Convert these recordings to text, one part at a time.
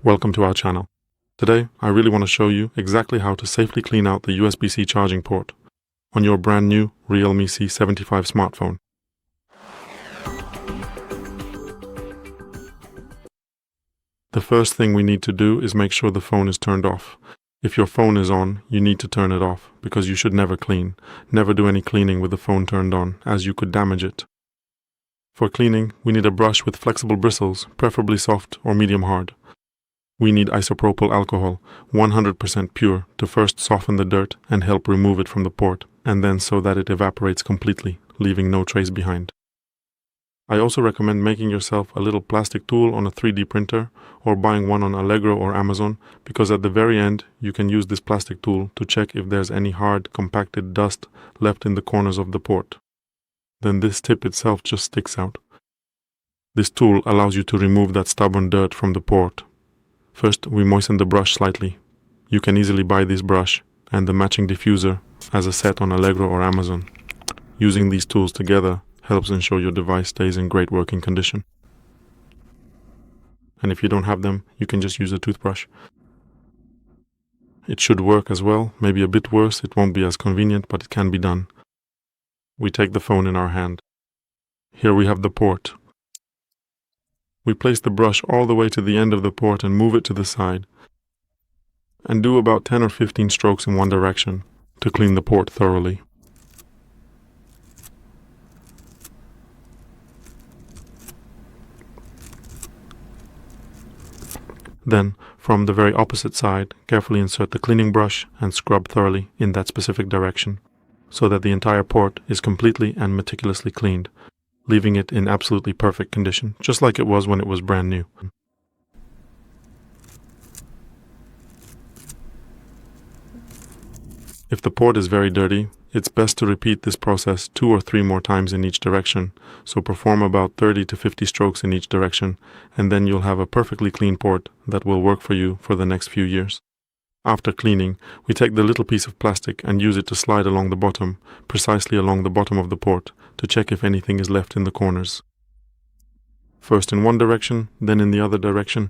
Welcome to our channel. Today, I really want to show you exactly how to safely clean out the USB-C charging port on your brand new REALME C75 smartphone. The first thing we need to do is make sure the phone is turned off. If your phone is on, you need to turn it off because you should never clean. Never do any cleaning with the phone turned on, as you could damage it. For cleaning, we need a brush with flexible bristles, preferably soft or medium hard. We need isopropyl alcohol, 100% pure, to first soften the dirt and help remove it from the port, and then so that it evaporates completely, leaving no trace behind. I also recommend making yourself a little plastic tool on a 3D printer or buying one on Allegro or Amazon, because at the very end you can use this plastic tool to check if there's any hard, compacted dust left in the corners of the port. Then this tip itself just sticks out. This tool allows you to remove that stubborn dirt from the port. First, we moisten the brush slightly. You can easily buy this brush and the matching diffuser as a set on Allegro or Amazon. Using these tools together helps ensure your device stays in great working condition. And if you don't have them, you can just use a toothbrush. It should work as well, maybe a bit worse. It won't be as convenient, but it can be done. We take the phone in our hand. Here we have the port. We place the brush all the way to the end of the port and move it to the side. And do about 10 or 15 strokes in one direction to clean the port thoroughly. Then, from the very opposite side, carefully insert the cleaning brush and scrub thoroughly in that specific direction, so that the entire port is completely and meticulously cleaned, leaving it in absolutely perfect condition, just like it was when it was brand new. If the port is very dirty, it's best to repeat this process 2 or 3 more times in each direction, so perform about 30 to 50 strokes in each direction, and then you'll have a perfectly clean port that will work for you for the next few years. After cleaning, we take the little piece of plastic and use it to slide along the bottom, precisely along the bottom of the port, to check if anything is left in the corners. First in one direction, then in the other direction,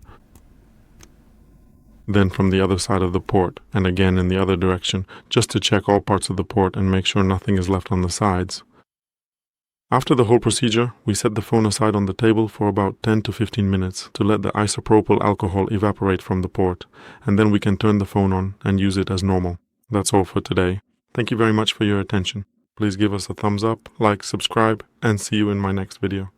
then from the other side of the port, and again in the other direction, just to check all parts of the port and make sure nothing is left on the sides. After the whole procedure, we set the phone aside on the table for about 10 to 15 minutes to let the isopropyl alcohol evaporate from the port, and then we can turn the phone on and use it as normal. That's all for today. Thank you very much for your attention. Please give us a thumbs up, like, subscribe, and see you in my next video.